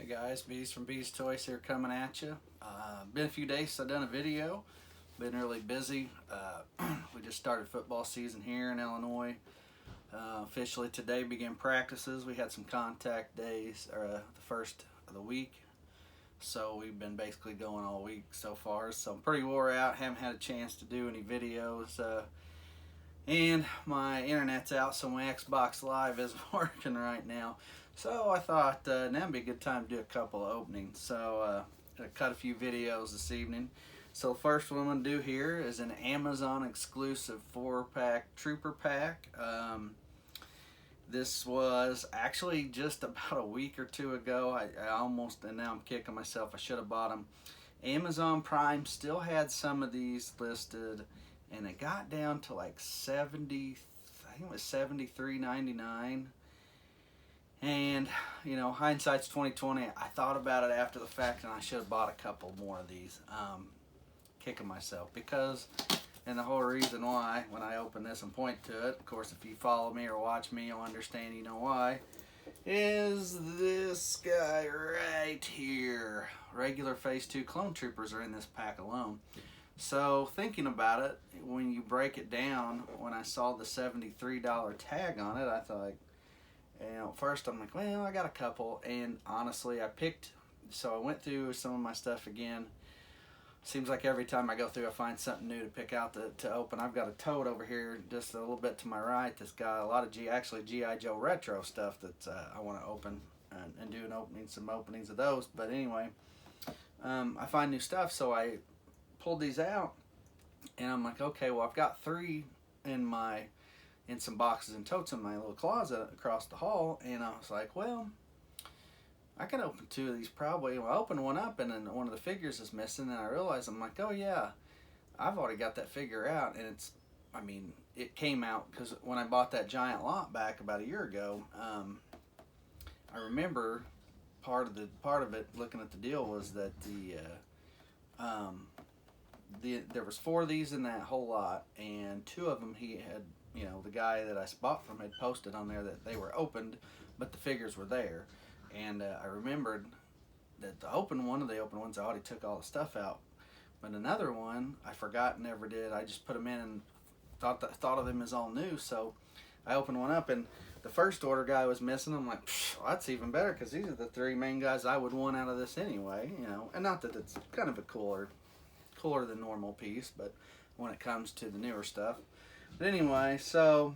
Hey guys, Bees from Bees Toys here coming at you. Been a few days since I've done a video. Been really busy. We just started football season here in Illinois. Officially today began practices. We had some contact days, the first of the week. So we've been basically going all week so far. So I'm pretty wore out. Haven't had a chance to do any videos. And my internet's out, so my Xbox Live isn't working right now. So I thought now'd be a good time to do a couple of openings. So I cut a few videos this evening. So the first one I'm going to do here is an Amazon exclusive 4-pack Trooper Pack. This was actually just about a week or two ago. I almost, and now I'm kicking myself, I should have bought them. Amazon Prime still had some of these listed, and it got down to like 70, I think it was $73.99. And you know, hindsight's 2020. I thought about it after the fact, and I should have bought a couple more of these. Kicking myself because, and the whole reason why, when I open this and point to it, of course, if you follow me or watch me, you'll understand. You know why? Is this guy right here? Regular Phase 2 Clone Troopers are in this pack alone. So thinking about it, when you break it down, when I saw the $73 tag on it, I thought, you know, first I'm like, well, I got a couple, and honestly, so I went through some of my stuff again. Seems like every time I go through, I find something new to pick out to open. I've got a tote over here just a little bit to my right that's got a lot of G.I. Joe retro stuff that I want to open and do some openings of those. But anyway, I find new stuff, so I pulled these out, and I'm like, okay, well, I've got 3 in some boxes and totes in my little closet across the hall, and I was like, well, I can open 2 of these probably. Well, I opened one up, and then one of the figures is missing, and I realized, I'm like, oh yeah, I've already got that figure out, and it came out because when I bought that giant lot back about a year ago, I remember part of it, looking at the deal, was that there was 4 of these in that whole lot, and 2 of them he had, you know, the guy that I bought from had posted on there that they were opened, but the figures were there. And I remembered that one of the open ones, I already took all the stuff out. But another one, I forgot and never did. I just put them in and thought of them as all new. So I opened one up, and the first order guy was missing. I'm like, well, that's even better, because these are the 3 main guys I would want out of this anyway. You know, and not that it's kind of a cooler than normal piece, but when it comes to the newer stuff. But anyway, so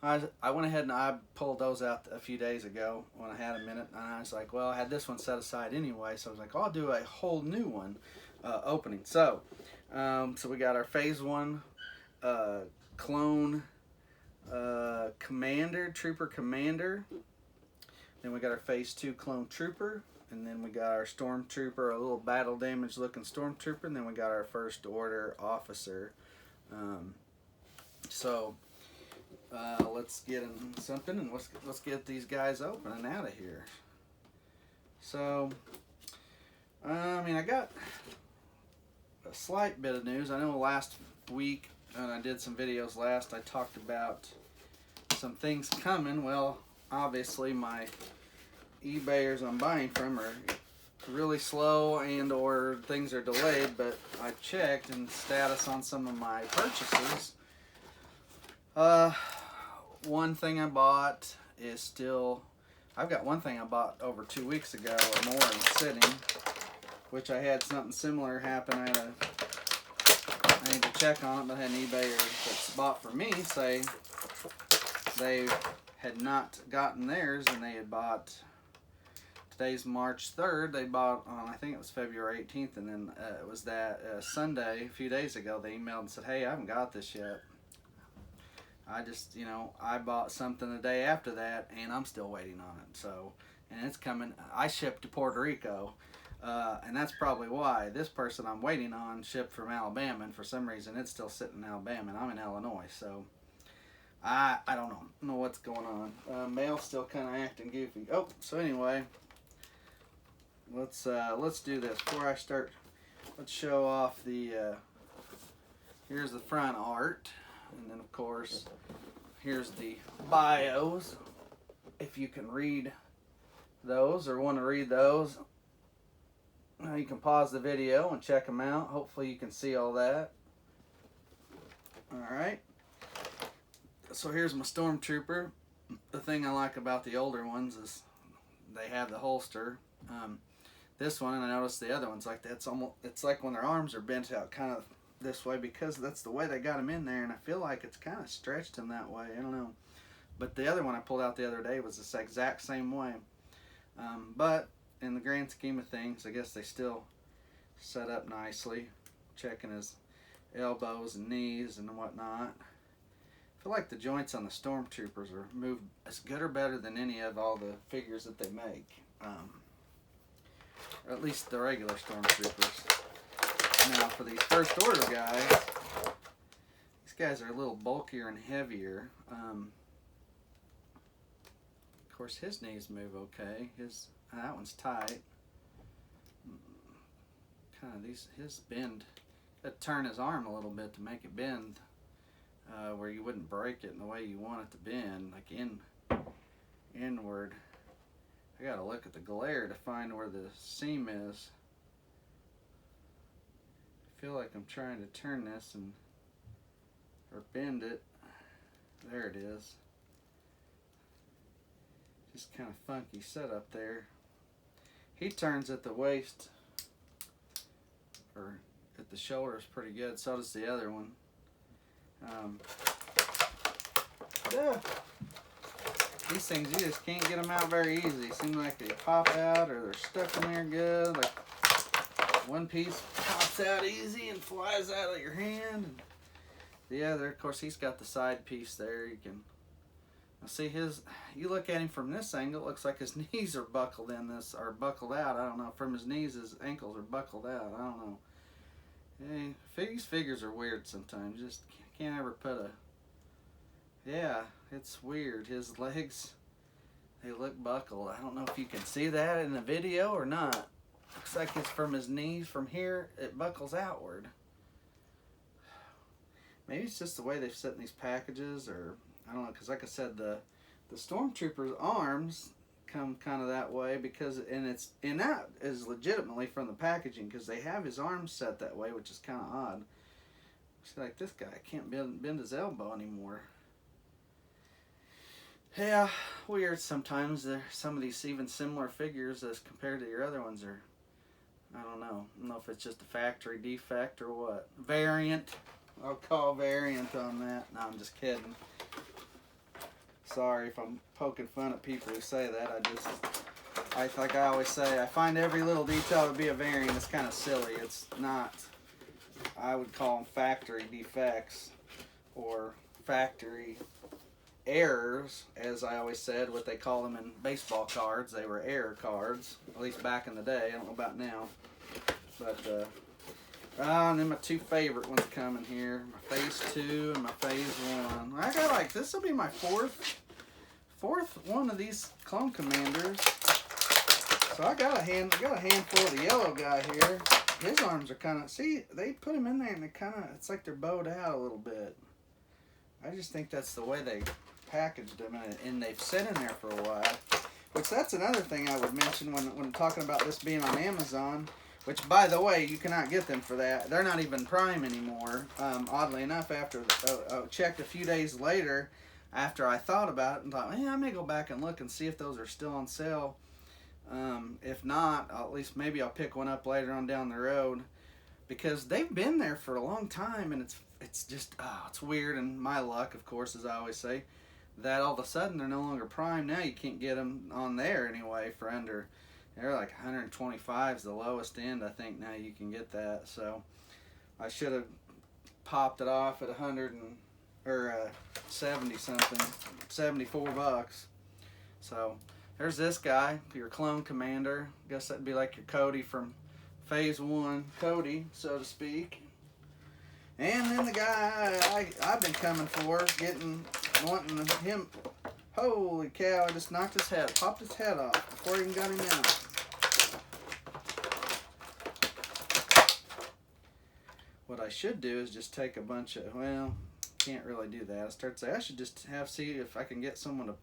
I went ahead and I pulled those out a few days ago when I had a minute, and I was like, well, I had this one set aside anyway, so I was like, I'll do a whole new one opening. So we got our Phase 1 Clone Trooper Commander. Then we got our Phase 2 Clone Trooper, and then we got our Stormtrooper, a little battle damaged looking Stormtrooper, and then we got our First Order Officer. Let's get in something, and let's get these guys open and out of here. So, I got a slight bit of news. I know last week, and I did some videos last, I talked about some things coming. Well, obviously my eBayers I'm buying from are really slow and or things are delayed, but I checked and status on some of my purchases. One thing I bought is still, I've got one thing I bought over 2 weeks ago or more and sitting, which I had something similar happen. I need to check on it, but I had an eBayer that's bought for me say they had not gotten theirs, and they had bought, today's March 3rd, they bought on, I think it was February 18th, and then it was that Sunday, a few days ago, they emailed and said, hey, I haven't got this yet. I just, you know, I bought something the day after that, and I'm still waiting on it. So, and it's coming. I shipped to Puerto Rico, and that's probably why this person I'm waiting on shipped from Alabama, and for some reason it's still sitting in Alabama, and I'm in Illinois. So, I don't know what's going on. Mail's still kind of acting goofy. Oh, so anyway, let's do this before I start. Let's show off the. Here's the front art. And then, of course, here's the bios, if you can read those or want to read those, you can pause the video and check them out. Hopefully you can see all that. Alright, so here's my Stormtrooper. The thing I like about the older ones is they have the holster. This one, and I noticed the other ones like that. It's like when their arms are bent out kind of this way, because that's the way they got them in there, and I feel like it's kind of stretched them that way. I don't know. But the other one I pulled out the other day was the exact same way. But in the grand scheme of things, I guess they still set up nicely. Checking his elbows and knees and whatnot. I feel like the joints on the Stormtroopers are moved as good or better than any of all the figures that they make. Or at least the regular Stormtroopers. Now for these first order guys, these guys are a little bulkier and heavier. Of course his knees move okay. That one's tight. Kind of his bend. Got to turn his arm a little bit to make it bend, where you wouldn't break it in the way you want it to bend, like inward. I gotta look at the glare to find where the seam is. I feel like I'm trying to turn this or bend it. There it is. Just kind of funky setup there. He turns at the waist or at the shoulders pretty good. So does the other one. Yeah. These things, you just can't get them out very easy. Seems like they pop out or they're stuck in there good. Like one piece pops out easy and flies out of your hand. And the other, of course, he's got the side piece there. You can see you look at him from this angle, it looks like his knees are buckled in this, or buckled out. I don't know. From his knees, his ankles are buckled out. I don't know. Hey, these figures are weird sometimes. Just can't ever put a... Yeah, it's weird. His legs, they look buckled. I don't know if you can see that in the video or not. Looks like it's from his knees. From here, it buckles outward. Maybe it's just the way they've set in these packages, or I don't know, because like I said, the Stormtrooper's arms come kind of that way, and that is legitimately from the packaging, because they have his arms set that way, which is kind of odd. See, like this guy can't bend his elbow anymore. Yeah, weird sometimes. Some of these even similar figures as compared to your other ones are, I don't know. I don't know if it's just a factory defect or what. Variant. I'll call variant on that. No, I'm just kidding. Sorry if I'm poking fun at people who say that. Like I always say, I find every little detail to be a variant. It's kind of silly. It's not. I would call them factory defects or factory errors, as I always said. What they call them in baseball cards, they were error cards, at least back in the day. I don't know about now, but and then my two favorite ones coming here, my Phase 2 and my Phase 1. I got like, this will be my fourth one of these Clone Commanders. So I got a handful of the yellow guy here. His arms are kind of, see, they put him in there and it's like they're bowed out a little bit. I just think that's the way they packaged them, and they've sat in there for a while. Which, that's another thing I would mention when talking about this being on Amazon. Which, by the way, you cannot get them for that. They're not even Prime anymore. Oddly enough, after I checked a few days later, after I thought about it, and thought, I may go back and look and see if those are still on sale. If not, at least maybe I'll pick one up later on down the road, because they've been there for a long time, and it's just, it's weird. And my luck, of course, as I always say, that all of a sudden they're no longer Prime. Now you can't get them on there anyway for under. They're like 125 is the lowest end, I think, now you can get that. So I should have popped it off at 70 something, $74. So there's this guy, your Clone Commander. Guess that'd be like your Cody from Phase 1, Cody, so to speak. And then the guy I've been coming for, wanting him. Holy cow, I just popped his head off before I even got him out. What I should do is just take a bunch of, well, can't really do that. I should just see if I can get someone to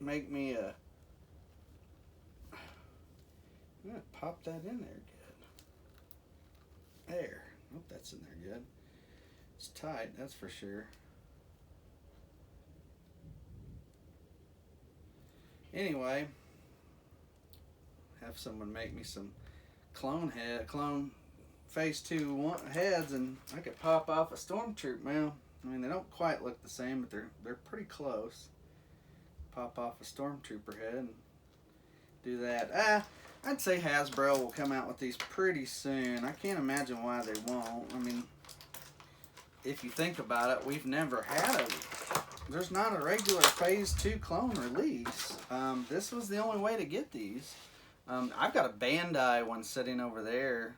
make me I'm gonna pop that in there good. There. Hope that's in there good. It's tight, that's for sure. Anyway, have someone make me some clone phase 2 heads, and I could pop off a stormtrooper. Well, I mean, they don't quite look the same, but they're pretty close. Pop off a stormtrooper head and do that. I'd say Hasbro will come out with these pretty soon. I can't imagine why they won't. I mean, if you think about it, we've never had there's not a regular phase 2 clone release. This was the only way to get these. I've got a Bandai one sitting over there.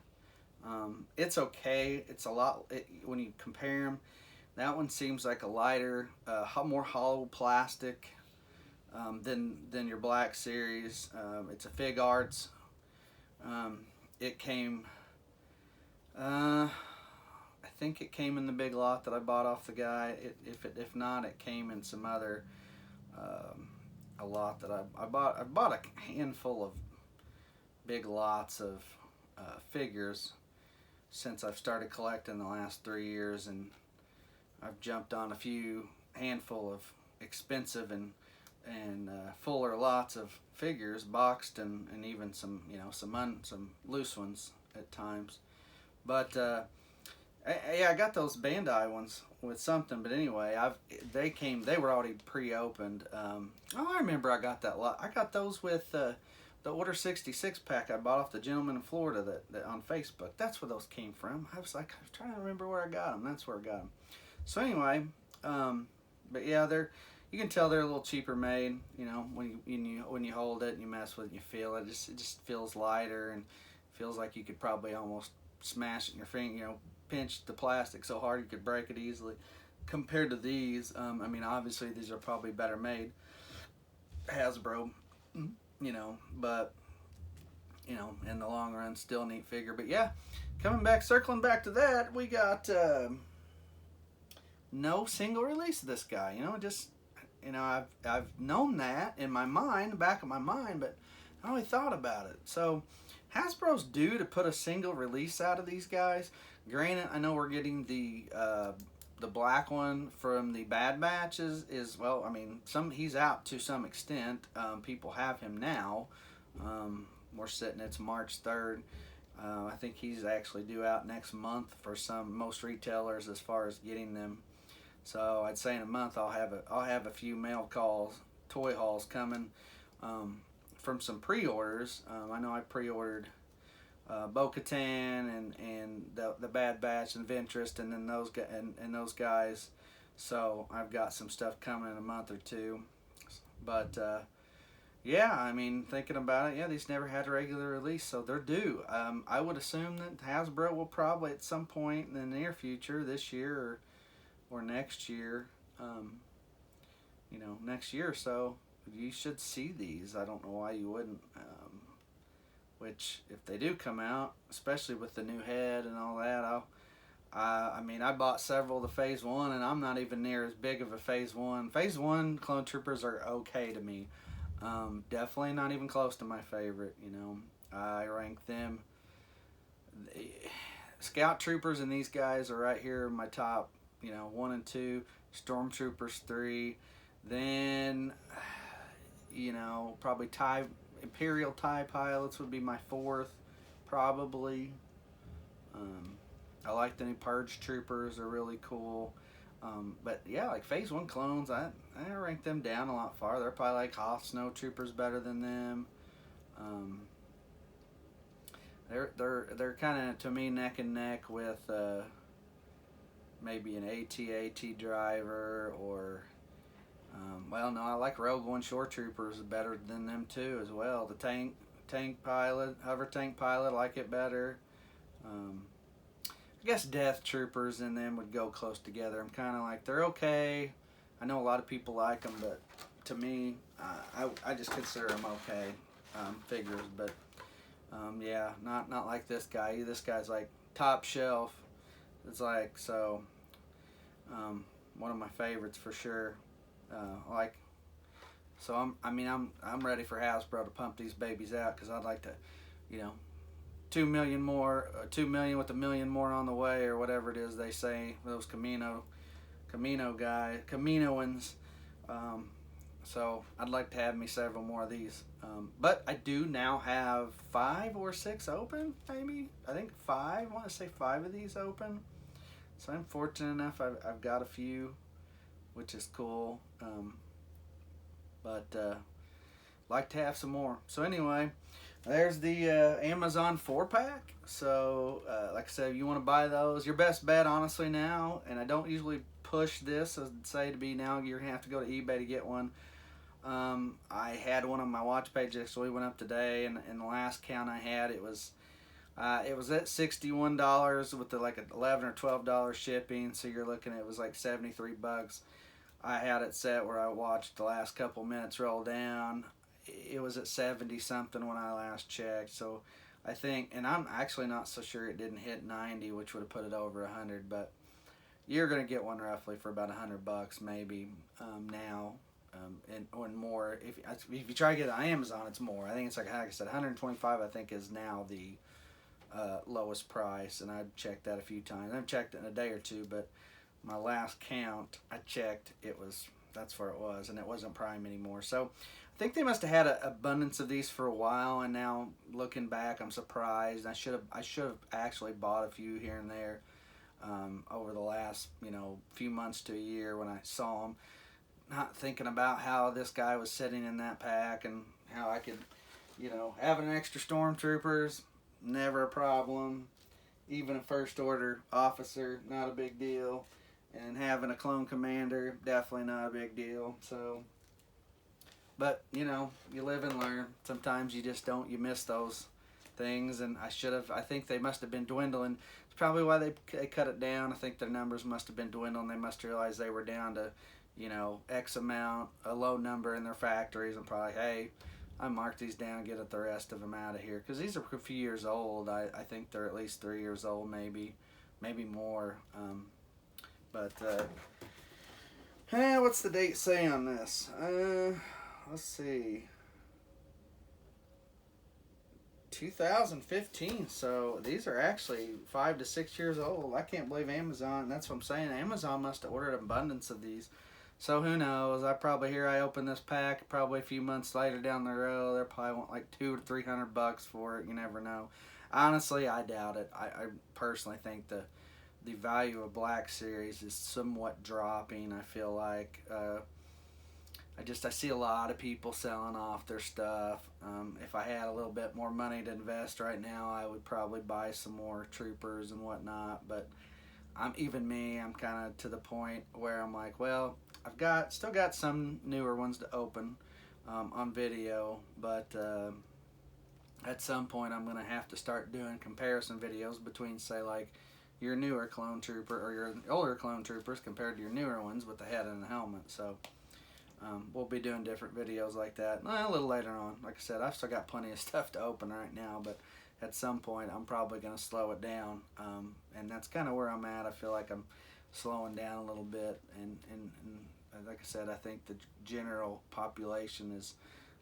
It's okay. It's a lot, when you compare them, that one seems like a lighter, more hollow plastic than your Black Series. It's a Fig Arts. It came, I think it came in the big lot that I bought off the guy. If not, it came in some other, a lot that I bought. I bought a handful of big lots of figures since I've started collecting the last 3 years, and I've jumped on a handful of expensive and fuller lots of figures, boxed and even some some loose ones at times. But yeah, I got those Bandai ones with something. But anyway, they were already pre-opened. I remember I got that lot. I got those with the Order 66 pack I bought off the gentleman in Florida that on Facebook. That's where those came from. I was trying to remember where I got them. That's where I got them. So anyway, but yeah, you can tell they're a little cheaper made. When you hold it and you mess with it, and you feel it. It just feels lighter and feels like you could probably almost smash it in your finger. Pinch the plastic so hard you could break it easily. Compared to these, I mean, obviously these are probably better made. Hasbro, but in the long run, still a neat figure. But yeah, circling back to that, we got no single release of this guy. I've known that in my mind, the back of my mind, but I only thought about it. So Hasbro's due to put a single release out of these guys. Granted, I know we're getting the black one from the Bad Batch is well, I mean, he's out to some extent. People have him now. We're sitting, it's March 3rd. I think he's actually due out next month for most retailers as far as getting them. So I'd say in a month I'll have a few mail calls, toy hauls coming from some pre-orders. I know I pre-ordered Bo-Katan and the Bad Batch and Ventress, and then those guys. So I've got some stuff coming in a month or two. But yeah, I mean, thinking about it, yeah, these never had a regular release, so they're due. I would assume that Hasbro will probably at some point in the near future, this year or next year, next year or so, you should see these. I don't know why you wouldn't. Which, if they do come out, especially with the new head and all that, I bought several of the Phase 1, and I'm not even near as big of a Phase 1. Phase 1 Clone Troopers are okay to me. Definitely not even close to my favorite, I rank them. Scout Troopers and these guys are right here in my top, 1 and 2. Stormtroopers 3. Then, probably Imperial TIE pilots would be my 4th, probably. I like the new Purge Troopers, they're really cool. But yeah, like Phase 1 clones, I rank them down a lot farther. They're probably like Hoth Snow Troopers better than them. They're kind of, to me, neck and neck with maybe an AT-AT driver, or I like Rogue One Shore Troopers better than them too as well. The tank pilot, hover tank pilot, I like it better. I guess Death Troopers and them would go close together. I'm kind of like, they're okay. I know a lot of people like them, but to me, I just consider them okay figures. But yeah, not like this guy. This guy's like top shelf. It's like, so one of my favorites for sure. I'm ready for Hasbro to pump these babies out, because I'd like to you know, 2 million more, 2 million with a million more on the way, or whatever it is they say, those Caminoans. Um, so I'd like to have me several more of these. But I do now have 5 or 6 open, maybe. I think 5. I want to say 5 of these open. So I'm fortunate enough. I've got a few, which is cool. But like to have some more. So anyway, there's the Amazon 4-pack. So like I said, if you want to buy those, your best bet honestly now, and I don't usually push this as say to be now you're gonna have to go to eBay to get one. I had one on my watch page actually went up today, and in the last count I had it was at $61 with the like $11 or $12 shipping. So you're looking at it was like $73. I had it set where I watched the last couple minutes roll down. It was at 70 something when I last checked. So I think, and I'm actually not so sure it didn't hit 90, which would have put it over 100. But you're gonna get one roughly for about $100 maybe now. And more if you try to get it on Amazon, it's more. I think it's like I said, 125 I think is now the lowest price, and I've checked that a few times. I've checked it in a day or two, but my last count I checked, that's where it was, and it wasn't Prime anymore. So I think they must have had an abundance of these for a while, and now looking back, I'm surprised. I should have actually bought a few here and there over the last few months to a year when I saw them. Not thinking about how this guy was sitting in that pack and how I could, have an extra stormtroopers, never a problem. Even a first order officer, not a big deal. And having a clone commander, definitely not a big deal. So, but you live and learn. Sometimes you just don't, you miss those things. And I think they must have been dwindling. It's probably why they cut it down. I think their numbers must have been dwindling. They must realize they were down to X amount, a low number in their factories, and probably, hey, I mark these down, get the rest of them out of here. Because these are a few years old. I think they're at least 3 years old, maybe more. What's the date say on this? Let's see. 2015. So these are actually 5 to 6 years old. I can't believe Amazon. That's what I'm saying. Amazon must have ordered an abundance of these. So who knows? I open this pack probably a few months later down the road. They'll probably want like $200 to $300 for it. You never know. Honestly, I doubt it. I personally think the value of Black Series is somewhat dropping. I feel like I see a lot of people selling off their stuff. If I had a little bit more money to invest right now, I would probably buy some more troopers and whatnot. But I'm kind of to the point where I'm like, well, I've still got some newer ones to open on video, but at some point I'm gonna have to start doing comparison videos between, say, like your newer clone trooper or your older clone troopers compared to your newer ones with the head and the helmet. So we'll be doing different videos like that a little later on. Like I said, I've still got plenty of stuff to open right now, but at some point I'm probably going to slow it down, and that's kind of where I'm at. I feel like I'm slowing down a little bit, and like I said, I think the general population is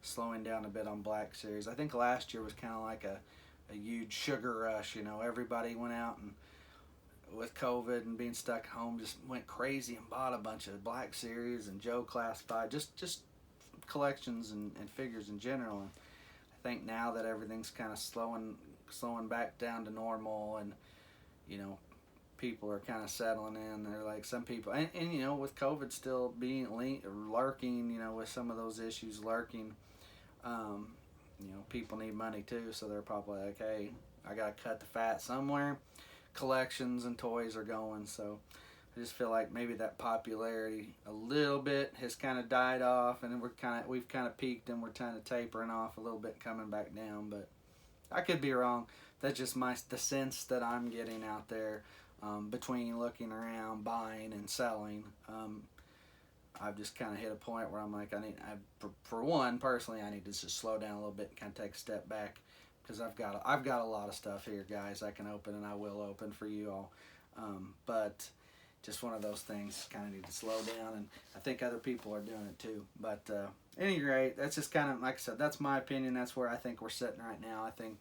slowing down a bit on Black Series. I think last year was kind of like a huge sugar rush. Everybody went out and with COVID and being stuck home just went crazy and bought a bunch of Black Series and Joe Classified, just collections and figures in general. And I think now that everything's kind of slowing back down to normal, and people are kind of settling in. They're like some people, and with COVID still being lurking, with some of those issues lurking, people need money too, so they're probably like, hey, I gotta cut the fat somewhere. Collections and toys are going, so I just feel like maybe that popularity a little bit has kind of died off, and we've kind of peaked, and we're kind of tapering off a little bit, coming back down. But I could be wrong. That's just the sense that I'm getting out there, between looking around, buying and selling. I've just kind of hit a point where I'm like, for one, personally, I need to just slow down a little bit and kind of take a step back, because I've got a lot of stuff here, guys, I can open, and I will open for you all. But just one of those things, kind of need to slow down, and I think other people are doing it too. But at any rate, that's just kind of, like I said, that's my opinion. That's where I think we're sitting right now. I think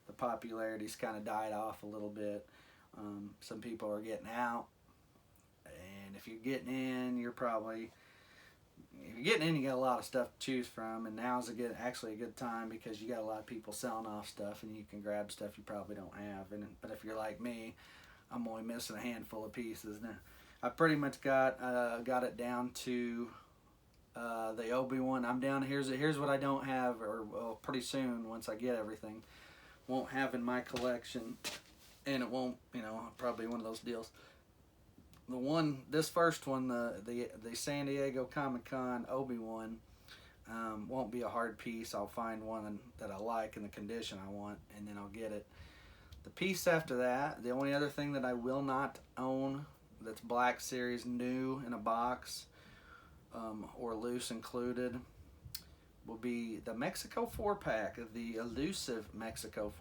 the popularity's kind of died off a little bit. Some people are getting out, and if you're getting in, if you're getting in, you got a lot of stuff to choose from, and now's actually a good time because you got a lot of people selling off stuff, and you can grab stuff you probably don't have. But if you're like me, I'm only missing a handful of pieces now. I pretty much got it down to the Obi-Wan. I'm down. Here's what I don't have, or well, pretty soon once I get everything, won't have in my collection, and it won't. Probably one of those deals. This first one, the San Diego Comic-Con Obi-Wan, won't be a hard piece. I'll find one that I like in the condition I want, and then I'll get it. The piece after that, the only other thing that I will not own that's Black Series new in a box, or loose included, will be the Mexico 4-pack, the elusive Mexico